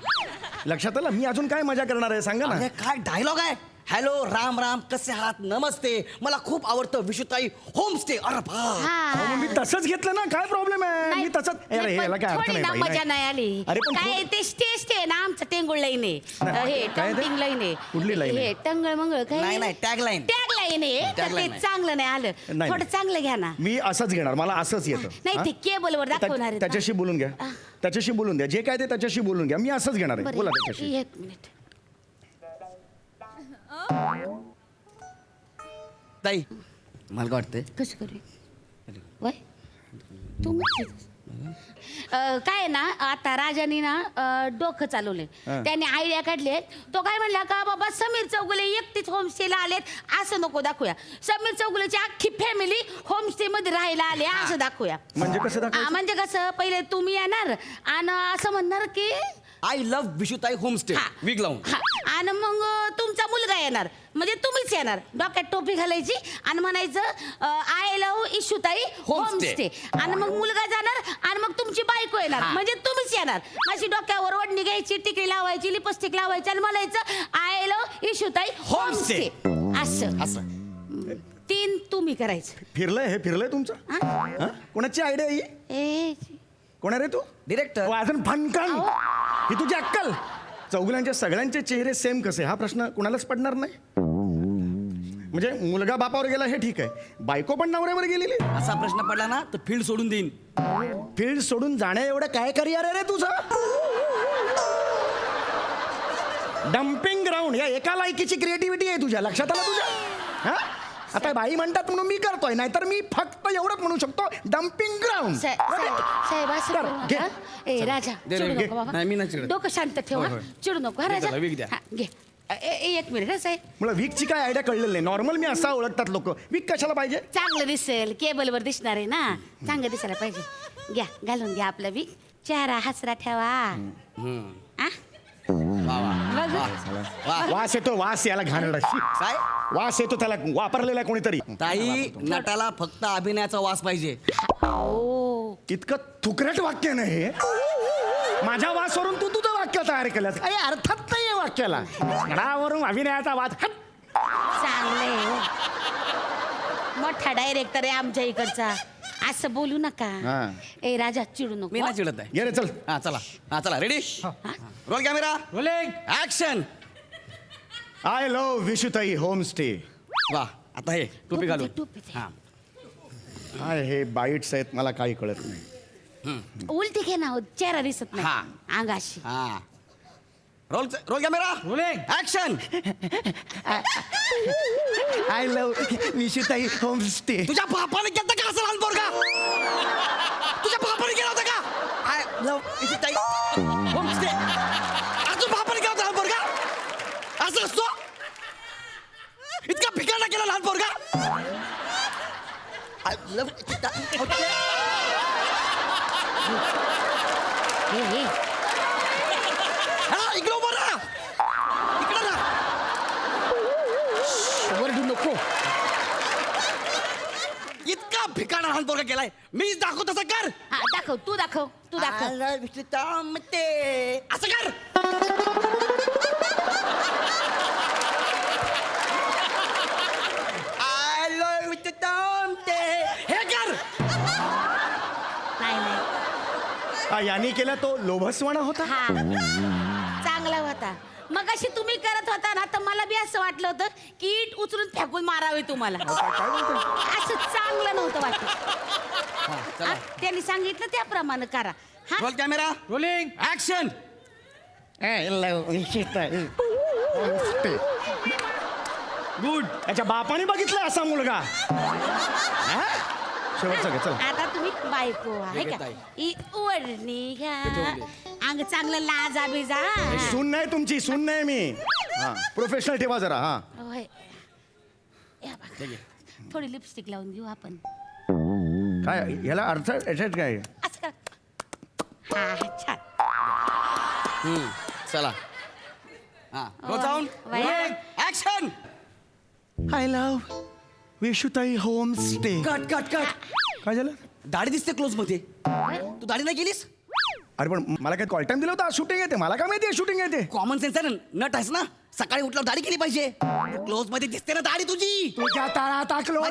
लक्षात आलं? मी अजून काय मजा करणार आहे सांगा ना. अरे काय डायलॉग आहे. हॅलो राम राम कसे आहात? नमस्ते मला खूप आवडतं विशुताई होमस्टे. अरे बा. अहो, मग मी तसंच घेतलं ना. काय प्रॉब्लेम आहे? मी तसंच. अरे याला काय अर्थ थोडी नाही ना बाई, मजा नाही. नाही आली. अरे पण काय थोडं- ते स्टेज आहे ना आमचं टेंगुळ लाईन आहे. नाही, हे काय ते? टंग लाईन आहे. कुठली line आहे? हे टंगळ मंगळ काय नाही, नाही, tag line. टॅग लाईन आहे. तर Tag line ते आहे. चांगलं नाही आलं. नाही, थोडं नाही. चांगलं घ्या ना. मी असंच घेणार. मला असंच येतं. नाही हा? ते केबलवर दाखवणार आहेत ना. त्याच्याशी बोलून घ्या. त्याच्याशी बोलून द्या. जे काय ते त्याच्याशी बोलून घ्या. मी असंच घेणार आहे. बरं, बोला त्याच्याशी. एक मिनिट. ताई मला काय वाटतंय कसं करू वय तू म्हणतेस. काय आहे ना आता राजानी ना डोकं चालवलंय. त्याने आयडिया काढले. तो काय म्हणला का बाबा समीर चौगुले एकटीच होमस्टेला आलेत असं नको दाखवूया. समीर चौगुलेची अख्खी फॅमिली होमस्टे मध्ये राहायला आले असं दाखवूया. म्हणजे कसं दाखवायचं? म्हणजे कसं पहिले तुम्ही येणार आणि असं म्हणणार की आय लव्ह विशुताई होमस्टे हा. विग लावून. हा. आणि मग तुमचा मुलगा येणार म्हणजे तुम्हीच येणार. डोक्यात टोपी घालायची आणि म्हणायचं आय लव्ह इशुताई होमस्टे. आणि मग मुलगा जाणार आणि मग तुमची बायको येणार हा. म्हणजे तुम्हीच येणार. माझी डोक्यावर ओढणी घ्यायची, टिकली लावायची, लिपस्टिक लावायची आणि म्हणायचं आय लव्ह इशुताई होमस्टे. असं असं 3 तुम्ही करायचं. फिरलंय हे फिरलंय तुमचं? हा? हा? कोणाची आयडिया ही? ए कोण आहे रे तू? डिरेक्टर. अजून फनकन. ही तुझी अक्कल. चौगुल्यांचे सगळ्यांचे चेहरे सेम कसे? हा प्रश्न कुणालाच पडणार नाही. म्हणजे मुलगा बापावर गेला हे ठीक आहे. बायको पण नवऱ्यावर गेलेली. असा प्रश्न पडला ना तर फील्ड सोडून देईन. फील्ड सोडून जाण्या एवढं काय करिअर आहे रे तुझं? डम्पिंग ग्राउंड या एका लायकीची क्रिएटिव्हिटी आहे तुझ्या. लक्षात आलं तुझ्या? हा? आता बाई म्हणतात म्हणून मी करतोय. नाहीतर मी फक्त एवढंच म्हणू शकतो डम्पिंग ग्राउंड. साहेब असं कर, करू घे. नका. ए राजा दे, चिडू घे. नको बाबा. नाही, मी नाही चिडत. डोकं शांत ठेव हा. होय, होय. चिडू नको हा घे राजा. त्याला, विक द्या. हा, घे. एक मिनिट हा साहेब. मला विकची काय आयडिया कळलेली नाही. नॉर्मल मी असा ओळखतात लोक. विक कशाला पाहिजे? चांगलं दिसेल केबलवर दिसणार आहे ना. चांगलं दिसायला पाहिजे. घ्या घालून घ्या आपलं बी. चेहरा हसरा ठेवा. आ? वा वा वा वा वास येतो, वास याला घाणेरडा. काय वास येतो त्याला, वापरलेला आहे कोणीतरी. ताई नटाला फक्त अभिनयाचा वास पाहिजे. इतकं थुकरट वाक्य नाही हे. माझ्या वासवरून तू तुझं वाक्य तयार केलंस. काही अर्थात नाहीये वाक्याला. घडावरून अभिनयाचा वाद. हट. चांगले मोठा डायरेक्टर आहे आमच्या इकडचा, असं बोलू नका. हा. ए राजा चिडू नको. मी ना चिडत आहे. ये रे चल. हा चला ready roll camera action. I love Vishutai homestay. वा आता हे टोपी घालून टोपी दे. हा काय हे बाईट्स आहेत, मला काही कळत नाही. उलटी घे ना, चेहरा दिसत हा. नाही अंगाशी. हा roll camera action. I love Vishutai homestay. तुझ्या बापाने केलं का असं लहान पोरगा? तुझ्या बापाने केलं होतं का? आय लव्ह ताई होमस्टे. अजून बापाने केलं होतं लहान पोरगा? असं असतो इतका भिकाणा केला लहान पोरगा? आय लव्ह इकडे उभं राहा. इकडे राहा. वरडू नको. इतका भिकाणा लहान पोरगा केलाय. मीच दाखव तसं कर. हा दाखव, तू दाखव, तू दाखव. असं कर. हे कर. नाही नाही. हा, यांनी केला तो लोभसवाणा होता. हा चांगला होता. मग अशी तुम्ही करत होता ना, तर मला बी असं वाटलं होतं की इट उचलून फेकून मारावे तुम्हाला. असं चांगलं नव्हतं वाटत. हा, त्यांनी सांगितलं त्याप्रमाणे करा. हा roll camera rolling action. I love Vishutai homestay. Good. त्याच्या बापाने बघितलं असा मुलगा. हा? शेवटचा घे चल. आता तुम्ही बायको आहे का? ही ओढणी घ्या, अंग चांगलं लाजा बिजा. सून नाही तुमची, सून नाही मी. हा प्रोफेशनल ठेवा जरा. हा होय. या बघा. थोडी लिपस्टिक लावून घेऊ आपण. काय याला अर्थ याच्यात काय? असं का? हा छान. चला हा रोल जाऊन वया. Action. I love Vishutai homestay. Cut काय झालं? दाढी दिसते क्लोज मध्ये. तू दाढी नाही केलीस? अरे पण मला काय कॉल टाइम दिला होता? शूटिंग येते, मला काय माहिती शूटिंग येते. कॉमन सेन्स आहे ना, नट आहेस ना, सकाळी उठल्यावर दाढी केली पाहिजे. क्लोज मध्ये दिसते ना दाढी तुझी. तुझ्या ताळा टाकलो. वा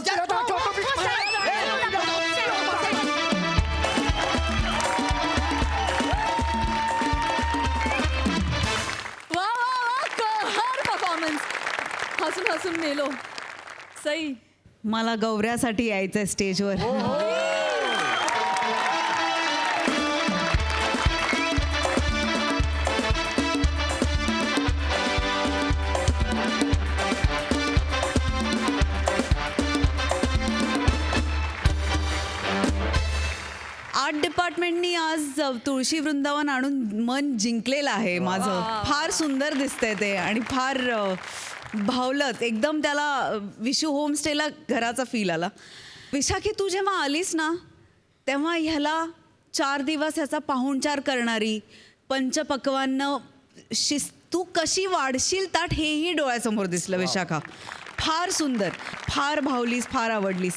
वा वा, कहर परफॉर्मन्स. हसून हसून मेलो. सई. मला गौऱ्यासाठी यायचंय स्टेजवर. आर्ट डिपार्टमेंटनी आज तुळशी वृंदावन आणून मन जिंकलेलं आहे माझं. फार सुंदर दिसतंय ते आणि फार भावलत एकदम. त्याला विशू होमस्टेला घराचा फील आला. विशाखी, तू जेव्हा आलीस ना, तेव्हा ह्याला 4 दिवस ह्याचा पाहुणचार करणारी, पंचपक्वान्न तू कशी वाढशील ताट हेही डोळ्यासमोर दिसलं विशाखा. फार सुंदर, फार भावलीस, फार आवडलीस.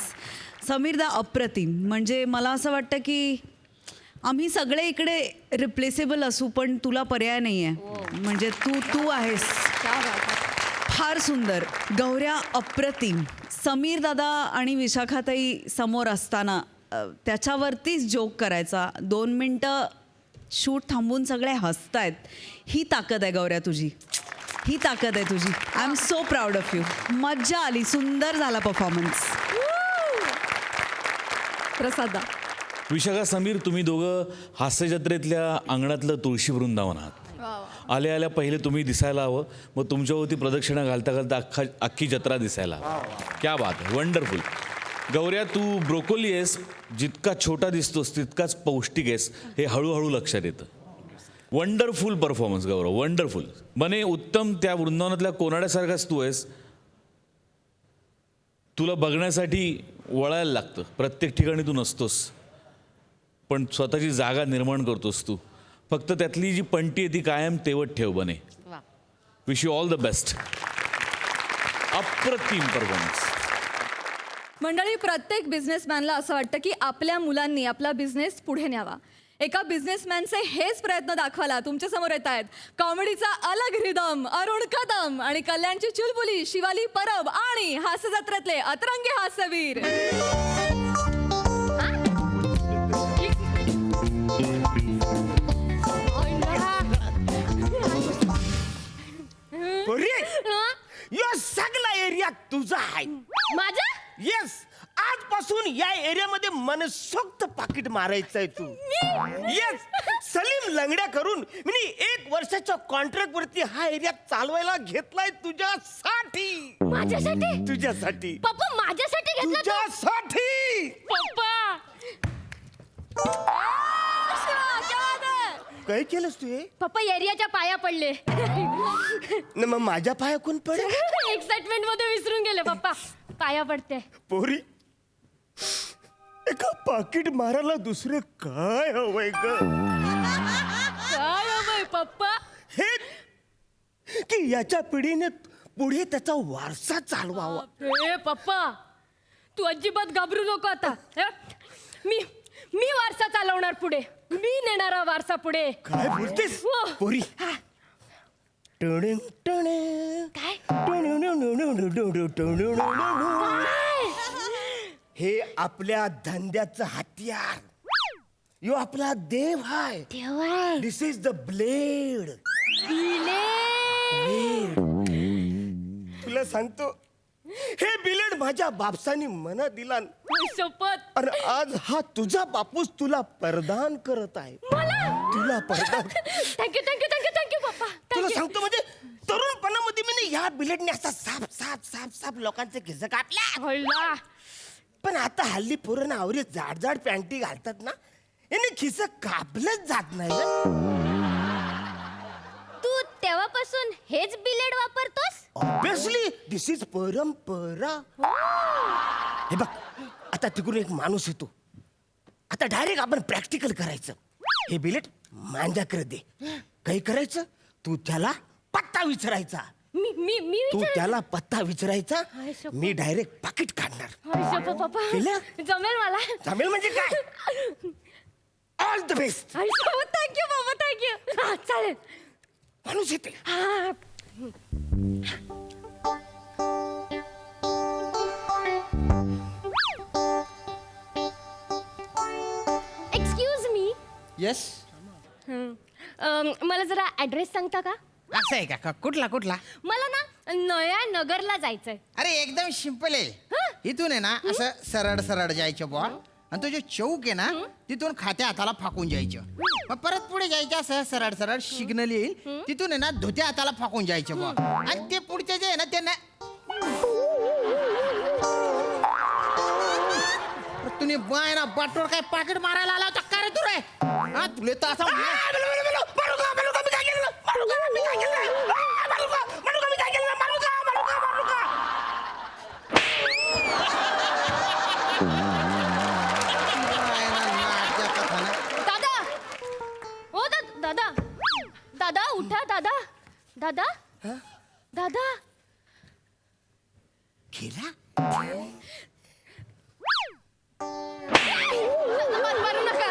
समीरदा अप्रतिम. म्हणजे मला असं वाटतं की आम्ही सगळे इकडे रिप्लेसेबल असू, पण तुला पर्याय नाही आहे. म्हणजे तू आहेस. फार सुंदर. गौऱ्या अप्रतिम. समीर दादा आणि विशाखाताई समोर असताना त्याच्यावरतीच जोक करायचा. 2 मिनटं शूट थांबून सगळे हसतायत. ही ताकद आहे गौऱ्या तुझी. ही ताकद आहे तुझी. I am so proud of you. मज्जा आली. सुंदर झाला परफॉर्मन्स. प्रसादा. विशाखा, समीर, तुम्ही दोघं हास्य जत्रेतल्या अंगणातलं तुळशी वृंदावन आहात. आल्या आल्या पहिले तुम्ही दिसायला हवं, मग तुमच्यावरती प्रदक्षिणा घालता घालता अख्खी जत्रा दिसायला हवी. क्या बात आहे, वंडरफुल. गौऱ्या, तू ब्रोकोली आहेस. जितका छोटा दिसतोस तितकाच पौष्टिक आहेस, हे हळूहळू लक्षात येतं. वंडरफुल परफॉर्मन्स गौरव, वंडरफुल. बने उत्तम. त्या वृंदावनातल्या कोनाड्यासारखाच तू आहेस. तुला बघण्यासाठी वळायला लागतं. प्रत्येक ठिकाणी तू नसतोस, पण स्वतःची जागा निर्माण करतोस तू. फक्त त्यातली जी पंटी आहे ती कायम तेवत ठेव बने. वा. Wish you all the best. अप्रतिम परफॉर्मन्स. मंडळी, प्रत्येक बिझनेसमॅनला असं वाटतं की आपल्या मुलांनी आपला बिझनेस पुढे न्यावा. एका बिझनेसमॅनचे हेच प्रयत्न दाखवायला तुमच्या समोर येत आहेत कॉमेडीचा अलग रिदम अरुण कदम आणि कल्याणची चुलबुली शिवाली परब आणि हास्य जत्रेतले अतरंगी हास्यवीर. यो सगळा एरिया तुझा आहे. माझा येस, आजपासून या एरियामध्ये मनसोक्त पाकिट मारायचंय तू. येस, सलीम लंगड्या करून मी 1 वर्षाच्या कॉन्ट्रॅक्ट वरती हा एरिया चालवायला घेतलाय तुझ्यासाठी. माझ्यासाठी? तुझ्यासाठी पप्पा माझ्यासाठी घेतला तू? तुझ्यासाठी. पप्पा काय केलंस तू हे? पप्पा एरियाच्या पाया पडले. न मग माझ्या पाया कोण पडे? एक्साइटमेंट मध्ये विसरून गेले पप्पा. पाया पडते. पोरी, एका पाकिट मारायला दुसरे काय हवंय ग? काय हवंय पप्पा? हे की याच्या पिढीने पुढे त्याचा वारसा चालवावा. हे पप्पा, तू अजिबात घाबरू नको आता. हे, मी वारसा चालवणार पुढे. मी नेणारा वारसा पुढे. काय बोलतेस हो. पोरी? टणिंग टणिंग. काय? हे आपल्या धंद्याचं हत्यार. यो आपला देव हाय. देवा. दिस इज द ब्लेड. तुला सांगतो, हे बिलेड माझ्या बापसानी मना दिला. शपथ. अरे आज हा तुझा बापूस तुला प्रदान करत आहे. तुला प्रदान. थँक्यू थँक्यू थँक्यू थँक्यू पप्पा. तुला सांगतो म्हणजे तरुणपणामध्ये मी ह्या बिलेटने असा साप साप साप साप लोकांचे केस कापला. पण आता हल्ली पोरं ना आवरी जाड जाड पॅन्टी घालतात ना, याने खिस कापलंच जात नाही. तू तेव्हापासून हेच बिलेड वापरतोस? ऑब्विसली दिस इज परंपरा. हे बघ, आता तिकडून एक माणूस येतो. आता डायरेक्ट आपण प्रॅक्टिकल करायचं. हे बिलेट माझ्याकडे दे. काही करायचं, तू त्याला पत्ता विचारायचा. मी मी मी तू विचार- त्याला पत्ता विचारायचा, हाय शपथ. मी डायरेक्ट पाकिट काढणार. हाय शपथ पप्पा. केलं? जमेल मला. जमेल म्हणजे काय? All the best. हाय शपथ. थँक्यू बाबा थँक्यू. चालेल. माणूस येते. हा. Excuse me. येस. मला जरा ऍड्रेस सांगता का? असं आहे का? कुठला कुठला? मला ना नया नगरला जायचंय. अरे एकदम सिंपल आहे. हं? इथून आहे ना असं सरळ सरळ जायचं बुवा, आणि तो जो चौक आहे ना तिथून खात्या हाताला फाकून जायचं. मग परत पुढे जायचं असं सरळ सरळ सिग्नल येईल, तिथून आहे ना धोत्या हाताला फाकून जायचं बुवा, आणि ते पुढचे जे आहे ना त्यांना तुम्ही बाय ना बाटोर काय पाकिट मारायला आला होता का रे तू रे? हा तुले तर असं दादा. ओ दादा. दादा उठा दादा. दादा. दादा. गेला. मारू नका.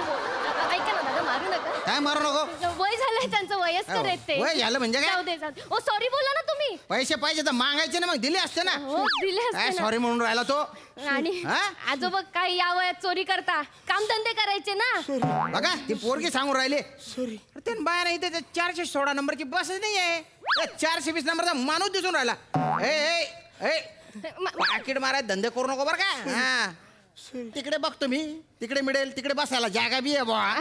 ऐका ना दादा, मारू नका. काय मारू नको. वय झालंय त्यांचं, वयस्कर आहेत ते. वय झालं म्हणजे काय? जाऊ दे जाऊ दे. ओ सॉरी बोला ना तुम्ही. पैसे पाहिजे तर मागायचे ना, मग दिले असते ना. हो दिले काय असते ना. सॉरी म्हणून राहिला तो. आणि हा? आजोबा काय या वयात चोरी करता? कामधंदे करायचे ना. बघा ती पोरगी सांगून राहिले. सॉरी. ते बाया नाही, ते 416 नंबरची बसच नाही आहे. 420 नंबरचा माणूस दिसून राहिला. पाकिट मारायचे धंदे करू नको बरं का. हा तिकडे बघतो मी, तिकडे मिळेल तिकडे बसायला जागा बी आहे बुवा.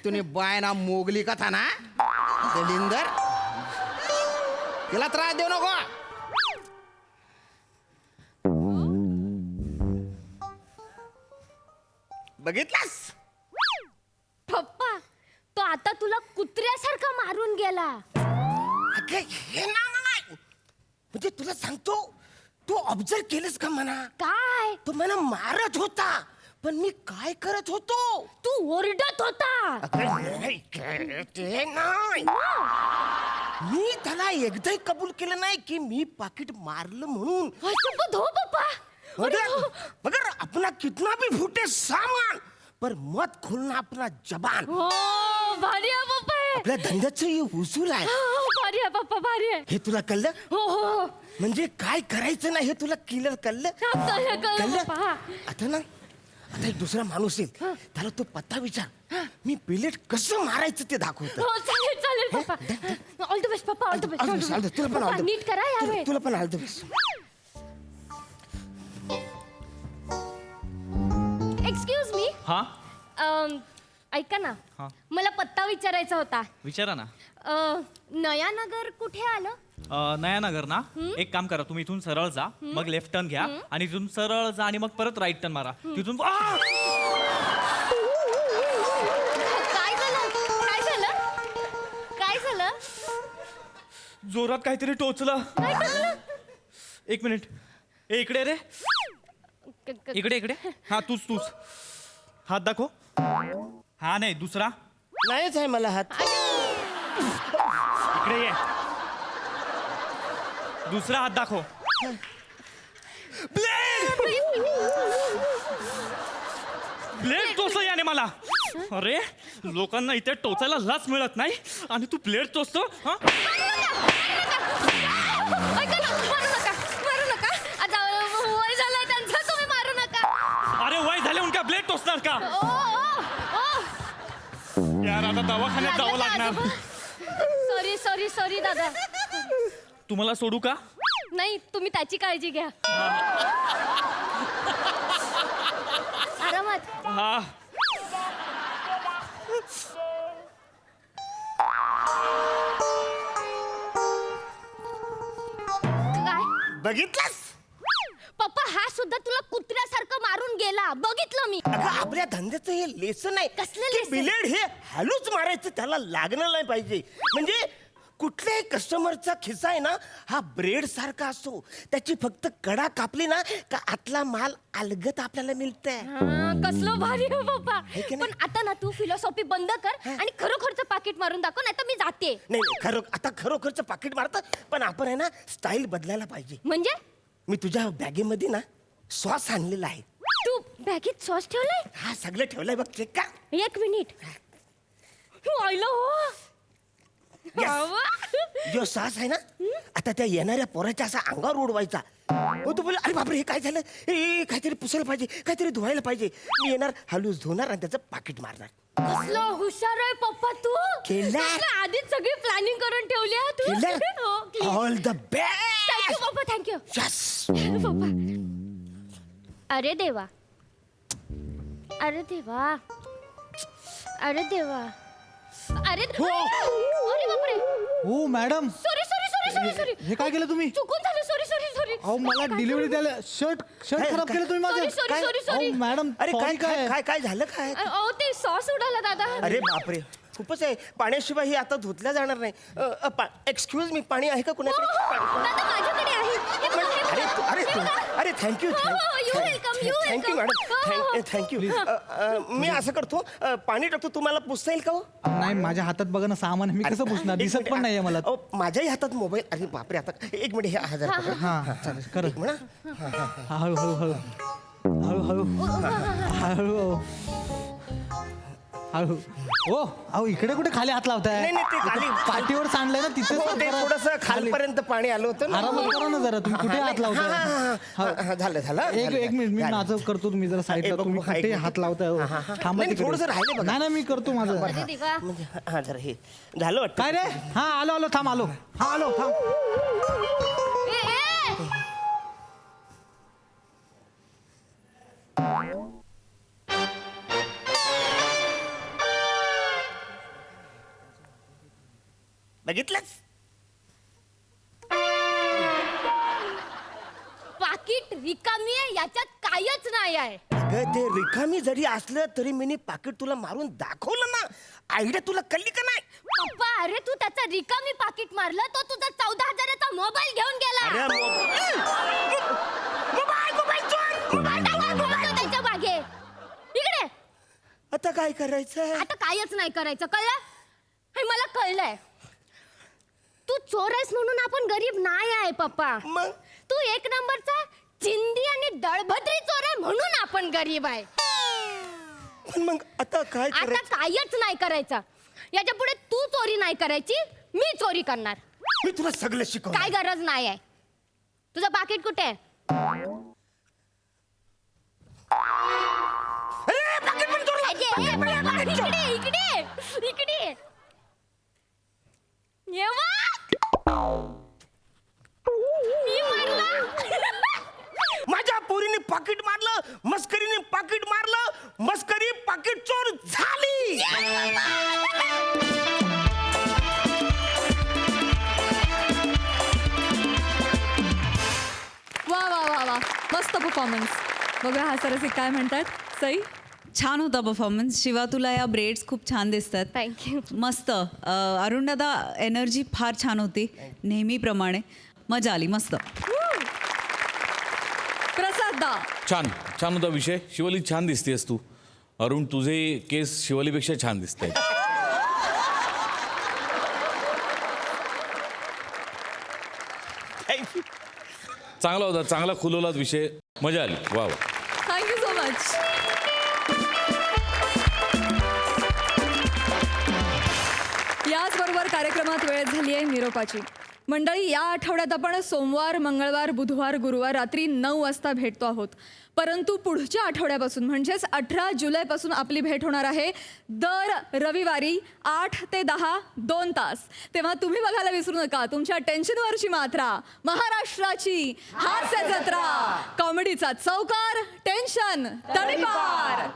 तुम्ही बाय ना मोगली कथा ना दलिंदर, तिला त्रास देऊ नको. बघितलास? पप्पा, तो आता तुला कुत्र्यासारखा मारून गेला. अगं, हे नाही. म्हणजे तुला सांगतो, तू ऑब्झर्व केलंस का म्हणा? काय? तो मला मारत होता, पण मी काय करत होतो? तू ओरडत होता. ते नाही. मी त्याला एकदाही कबूल केलं नाही की मी पाकिट मारलं म्हणून. शपथ हो पप्पा. मगर अपना कितना भी फूटे सामान पर मत खोलना अपना जबान. हो भारी आहे पप्पा हे. आपल्या धंद्याचं हे उसूल आहे. हो, भारी आहे पप्पा भारी आहे. हे तुला कळलं? हो हो म्हणजे काय करायचं नाही हे तुला क्लिअर कळलं? कळलं पप्पा. आता ना आता एक दुसरा माणूस येईल त्याला तो पत्ता विचार. मी बिलेट कसं मारायचं ते दाखवतो. हो चालेल चालेल पप्पा. ऑल द बेस्ट पप्पा ऑल द बेस्ट. तुला पण all the- नीट करा यावेळी. तुला पण all the best. Excuse me. हा ऐका ना हा. मला पत्ता विचारायचा होता. विचारा ना. नयानगर कुठे आलं? नयानगर ना. एक काम करा, तुम्ही इथून सरळ जा, मग लेफ्ट टर्न घ्या आणि इथून सरळ जा आणि मग परत राईट टर्न मारा. तिथून काय झालं काय झालं काय झालं? जोरात काहीतरी टोचलं. काय झालं? एक मिनिट. ए इकडे रे. इकडे इकडे. हा तूच हात दाखव. हा नाही दुसरा. नाहीच आहे मला हात. इकडे ये. दुसरा हात दाखव. ब्लेड टोचलं याने मला. अरे लोकांना इथे टोचायला लाच मिळत नाही आणि तू ब्लेड टोचतो. हा ऐका ना मारू नका. आता वय झालंय त्यांचं, तुम्ही मारू नका. अरे वय झाले का ब्लेड टोचणार का? यार आता दवाखान्यात जावं लागणार. सॉरी दादा. तुम्हाला सोडू का? नाही तुम्ही त्याची काळजी घ्या. आरामात. हा काय बघितलंस? पप्पा हा सुद्धा तुला कुत्र्यासारखं मारून गेला, बघितलं मी. अगं आपल्या धंद्याचं हे लेसन आहे. कसलं की lesson? बिलेड हे हॅलूच मारायचं त्याला लागणार नाही पाहिजे. म्हणजे कुठल्याही कस्टमरचा खिसा आहे ना हा ब्रेड सारखा असतो. त्याची फक्त कडा कापली ना का आतला माल अलगत आपल्याला मिळतंय. कसलं भारी हो पप्पा. की नाही? पण आता ना तू फिलॉसॉफी बंद कर आणि खरोखरचं पाकिट मारून दाखव, नाही तर मी जाते. नाही आता खरोखरचं पाकिट मारतं पण आपण आहे ना स्टाईल बदलायला पाहिजे. म्हणजे मी तुझ्या बॅगेमध्ये ना सॉस आणलेला आहे. तू बॅगेत सॉस ठेवलाय? हा सगळं ठेवलंय बघ चेक का. एक मिनिट. आयलं हो. जो सॉस आहे ना आता त्या येणाऱ्या पोराच्या असा अंगावर उडवायचा. हो तू बोल अरे बापरे हे काय झालं. काहीतरी पुसायला पाहिजे, काहीतरी धुवायला पाहिजे. मी येणार हलूच धुणार आणि त्याचं पाकिट मारणार. कसलं हुशार आहे पप्पा तू. केलं. आधीच सगळी प्लॅनिंग करून ठेवली आहे तू. All the best. थँक्यू पप्पा थँक्यू. यस. पप्पा. अरे देवा अरे देवा अरे देवा अरे अरे बापरे. हो मॅडम, सॉरी हे काय केलं तुम्ही? चुकून झालं. सॉरी अहो मला डिलिव्हरी द्यायला शर्ट खराब केलं तुम्ही माझं. सॉरी अहो मॅडम अरे sorry काय काय काय झालं काय. अहो ते सॉस उडाला दादा. अरे बापरे खूपच आहे. पाण्याशिवाय ही आता धुतल्या जाणार नाही. एक्सक्यूज मी पाणी आहे का कुणाकडे? दादा माझ्याकडे आहे. हे बघा, हे अरे बघा. अरे हे बघा. अरे thank you you welcome, you thank you welcome. Madam thank you. मी असं करतो पाणी टाकतो तुम्हाला पुसता येईल का हो? नाही माझ्या हातात बघा ना सामान आहे. मी कसं पुसणार? एक दिसत मिनिट, पण नाहीये मला. अहो, माझ्याही हातात मोबाईल. अरे बापरे आता एक मिनिट हे हजार पकड. हा चालेल कर. एक म्हणा. हळू हळू हळू हळू हळू हळू. हो अहो इकडे कुठे खाली हात लावताय? नाही, नाही, ते खाली- पाठीवर सांडलंय ना तिथे. हो, ते थोडस खालपर्यंत पाणी आलं होतं ना. आरामात करा ना जरा. तुम्ही कुठे हात लावताय? झालं एक मिनिट मी माझं करतो. तुम्ही जरा साईडला. तुम्ही कुठे हात लावताय? हो. थांबा तिकडे. थोडंसं राहिले बघा. नाही नाही मी करतो माझं. अरे देवा. म्हणजे हा जरा हे झालं वाटतं. काय रे? हा आलो थांब आलो. हा आलो थांब. ए, ए. बघितलंच. पाकिट रिकामी आहे याच्यात कायच नाही आहे. अगं ते रिकामी जरी असलं तरी मी पाकिट तुला मारून दाखवलं ना. आयडिया तुला कळली का नाही? पप्पा अरे तू त्याचा रिकामी पाकिट मारलं तो तुझा 14,000चा मोबाईल घेऊन गेला. अरे मोबाईल मोबाईल चोर. मोबाईल टाका त्याच्या मागे. आता काय करायचं? आता कायच नाही करायचं, कळलं? हे मला कळलंय. तू चोर आहेस म्हणून आपण गरीब नाही आहे पप्पा. मग तू एक नंबरचा चिंदी आणि दळभद्री चोर आहे म्हणून आपण गरीब आहे. पण मग आता काय आता करायचं? कायच नाही करायचं. याच्या पुढे तू चोरी नाही करायची, मी चोरी करणार. मी तुला सगळं शिकवणार. काय गरज नाही आहे. तुझं पाकिट कुठे आहे? पाकीट पण चोरलं. इकडे इकडे इकडे ये मी मारला. माझ्या पोरीने पाकिट मारलं, मस्करीने पाकिट मारलं, मस्करी पाकिट चोर झाली. वा वा वा वा, मस्त परफॉर्मन्स. बघूया हा सरसी काय म्हणतात. सई, छान होता परफॉर्मन्स. शिवा, तुला या ब्रेड्स खूप छान दिसतात. थँक्यू. मस्त. अरुण दादा, एनर्जी फार छान होती नेहमीप्रमाणे. मजा आली. मस्त. प्रसाद दा, छान छान होता विषय. शिवाली छान दिसतेस तू. अरुण, तुझे केस शिवालीपेक्षा छान दिसत आहेत. चांगला होता, चांगला खुलवलात विषय. मजा आली. वा वा. Thank you so much. याचबरोबर कार्यक्रमात वेळ झाली आहे निरोपाची. मंडळी, या आठवड्यात आपण सोमवार, मंगळवार, बुधवार, गुरुवार रात्री 9 वाजता भेटतो आहोत. परंतु पुढच्या आठवड्यापासून म्हणजेच 18 जुलैपासून आपली भेट होणार आहे दर रविवारी 8 ते 10 2 तास. तेव्हा तुम्ही बघायला विसरू नका तुमच्या टेन्शनवरची मात्रा, महाराष्ट्राची हास्य जत्रा, कॉमेडीचा चौकार, टेन्शन तडीपार.